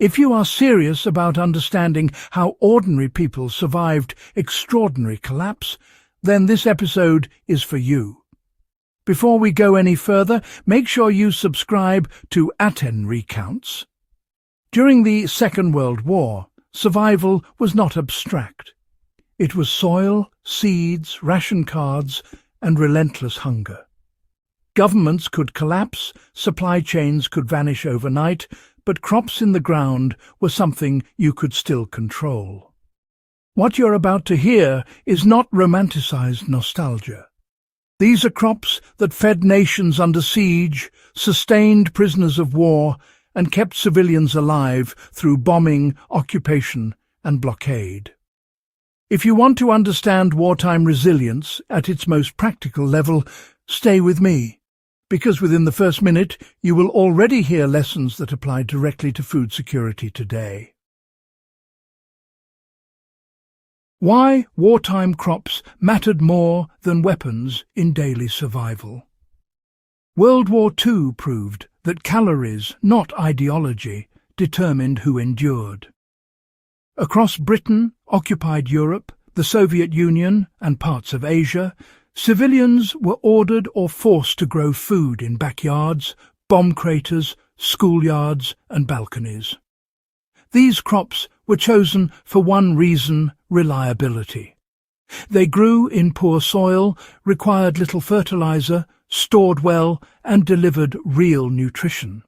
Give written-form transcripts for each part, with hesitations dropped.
If you are serious about understanding how ordinary people survived extraordinary collapse, then this episode is for you. Before we go any further, make sure you subscribe to Atten Recounts. During the Second World War, survival was not abstract. It was soil, seeds, ration cards, and relentless hunger. Governments could collapse, supply chains could vanish overnight, but crops in the ground were something you could still control. What you're about to hear is not romanticized nostalgia. These are crops that fed nations under siege, sustained prisoners of war, and kept civilians alive through bombing, occupation, and blockade. If you want to understand wartime resilience at its most practical level, stay with me, because within the first minute you will already hear lessons that apply directly to food security today. Why wartime crops mattered more than weapons in daily survival. World War II proved that calories, not ideology, determined who endured. Across Britain, occupied Europe, the Soviet Union, and parts of Asia, civilians were ordered or forced to grow food in backyards, bomb craters, schoolyards, and balconies. These crops were chosen for one reason: reliability. They grew in poor soil, required little fertilizer, stored well, and delivered real nutrition.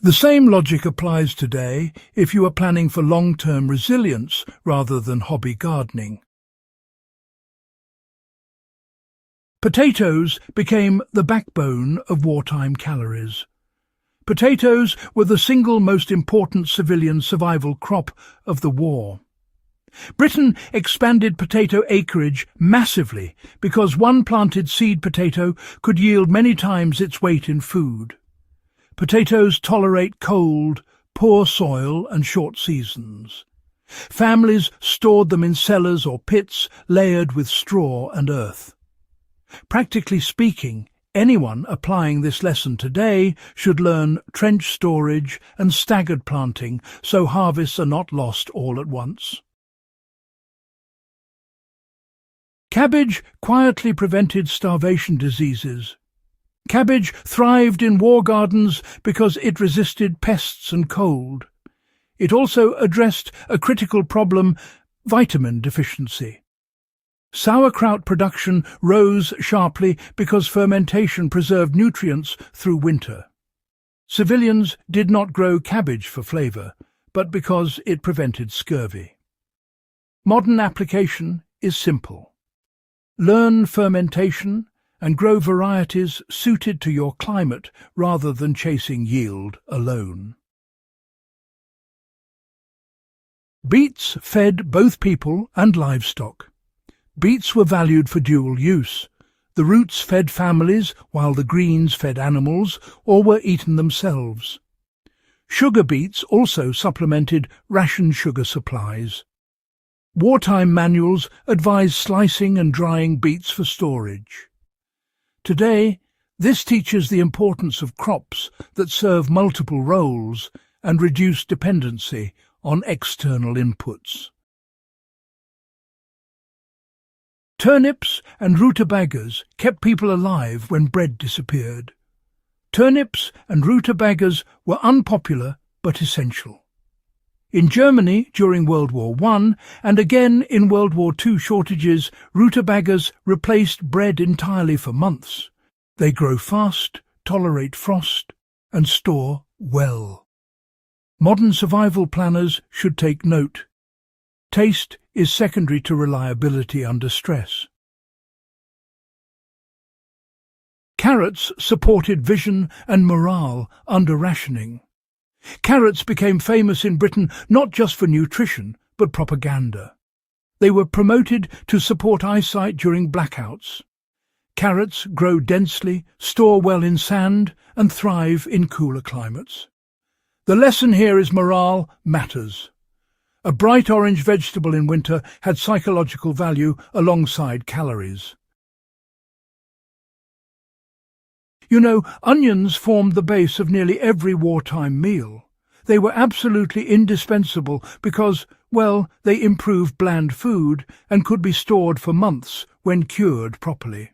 The same logic applies today if you are planning for long-term resilience rather than hobby gardening. Potatoes became the backbone of wartime calories. Potatoes were the single most important civilian survival crop of the war. Britain expanded potato acreage massively because one planted seed potato could yield many times its weight in food. Potatoes tolerate cold, poor soil and short seasons. Families stored them in cellars or pits layered with straw and earth. Practically speaking, anyone applying this lesson today should learn trench storage and staggered planting so harvests are not lost all at once. Cabbage quietly prevented starvation diseases. Cabbage thrived in war gardens because it resisted pests and cold. It also addressed a critical problem: vitamin deficiency. Sauerkraut production rose sharply because fermentation preserved nutrients through winter. Civilians did not grow cabbage for flavor, but because it prevented scurvy. Modern application is simple. Learn fermentation and grow varieties suited to your climate rather than chasing yield alone. Beets fed both people and livestock. Beets were valued for dual use. The roots fed families while the greens fed animals or were eaten themselves. Sugar beets also supplemented ration sugar supplies. Wartime manuals advise slicing and drying beets for storage. Today, this teaches the importance of crops that serve multiple roles and reduce dependency on external inputs. Turnips and rutabagas kept people alive when bread disappeared. Turnips and rutabagas were unpopular but essential. In Germany during World War I and again in World War II shortages, rutabagas replaced bread entirely for months. They grow fast, tolerate frost, and store well. Modern survival planners should take note. Taste is secondary to reliability under stress. Carrots supported vision and morale under rationing. Carrots became famous in Britain not just for nutrition, but propaganda. They were promoted to support eyesight during blackouts. Carrots grow densely, store well in sand, and thrive in cooler climates. The lesson here is morale matters. A bright orange vegetable in winter had psychological value alongside calories. You know, onions formed the base of nearly every wartime meal. They were absolutely indispensable because, well, they improved bland food and could be stored for months when cured properly.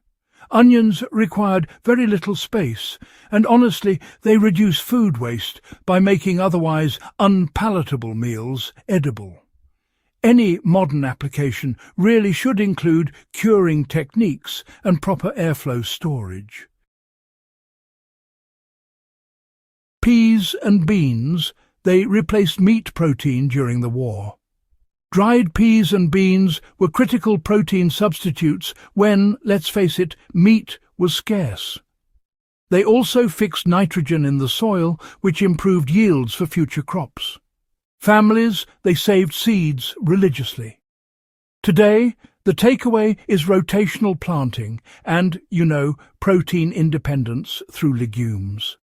Onions required very little space, and honestly, they reduce food waste by making otherwise unpalatable meals edible. Any modern application really should include curing techniques and proper airflow storage. Peas and beans, they replaced meat protein during the war. Dried peas and beans were critical protein substitutes when, let's face it, meat was scarce. They also fixed nitrogen in the soil, which improved yields for future crops. Families, they saved seeds religiously. Today, the takeaway is rotational planting and, protein independence through legumes.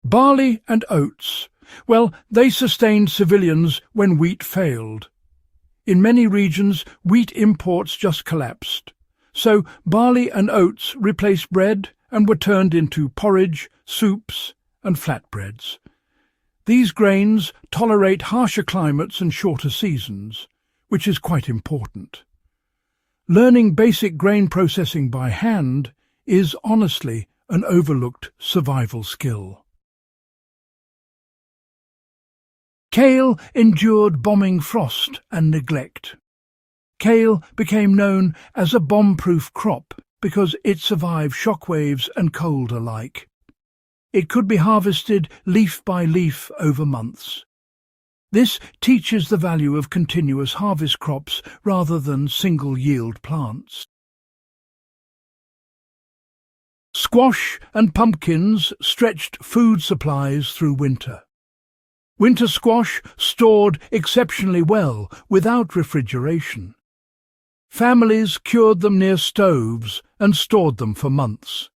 Barley and oats. Well, they sustained civilians when wheat failed. In many regions, wheat imports just collapsed. So barley and oats replaced bread and were turned into porridge, soups, and flatbreads. These grains tolerate harsher climates and shorter seasons, which is quite important. Learning basic grain processing by hand is honestly an overlooked survival skill. Kale endured bombing frost and neglect. Kale became known as a bomb-proof crop because it survived shockwaves and cold alike. It could be harvested leaf by leaf over months. This teaches the value of continuous harvest crops rather than single-yield plants. Squash and pumpkins stretched food supplies through winter. Winter squash stored exceptionally well without refrigeration. Families cured them near stoves and stored them for months.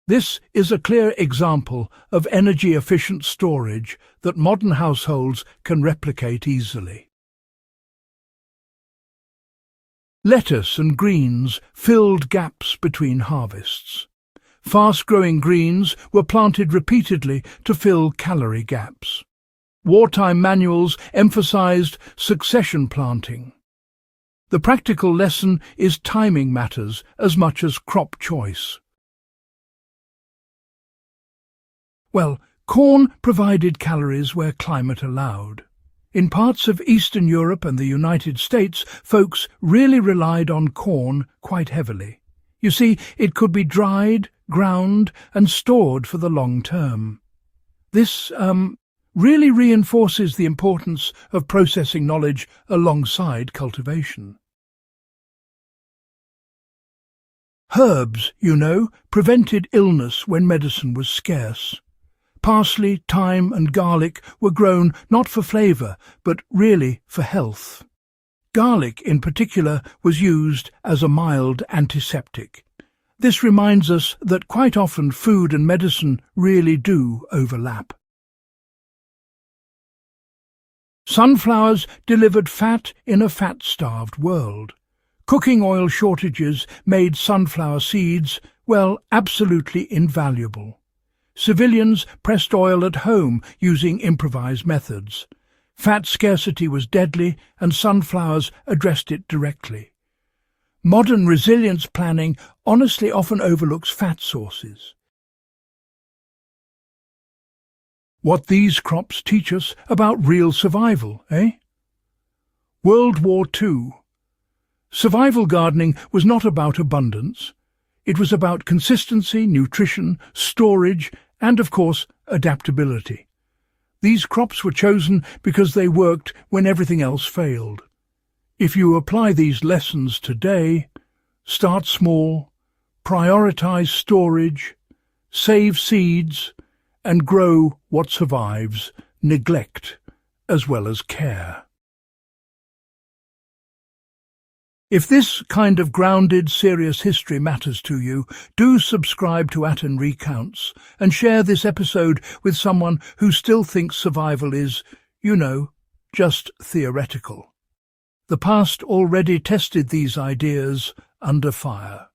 This is a clear example of energy-efficient storage that modern households can replicate easily. Lettuce and greens filled gaps between harvests. Fast-growing greens were planted repeatedly to fill calorie gaps. Wartime manuals emphasized succession planting. The practical lesson is timing matters as much as crop choice. Well, corn provided calories where climate allowed. In parts of Eastern Europe and the United States, folks really relied on corn quite heavily. You see, it could be dried, ground, and stored for the long term. This really reinforces the importance of processing knowledge alongside cultivation. Herbs, prevented illness when medicine was scarce. Parsley, thyme and garlic were grown not for flavour, but really for health. Garlic, in particular, was used as a mild antiseptic. This reminds us that quite often food and medicine really do overlap. Sunflowers delivered fat in a fat-starved world. Cooking oil shortages made sunflower seeds, absolutely invaluable. Civilians pressed oil at home using improvised methods. Fat scarcity was deadly, and sunflowers addressed it directly. Modern resilience planning honestly often overlooks fat sources. What these crops teach us about real survival, eh? World War II. Survival gardening was not about abundance. It was about consistency, nutrition, storage, and, of course, adaptability. These crops were chosen because they worked when everything else failed. If you apply these lessons today, start small, prioritize storage, save seeds, and grow what survives, neglect as well as care. If this kind of grounded, serious history matters to you, do subscribe to Atten Recounts and share this episode with someone who still thinks survival is, just theoretical. The past already tested these ideas under fire.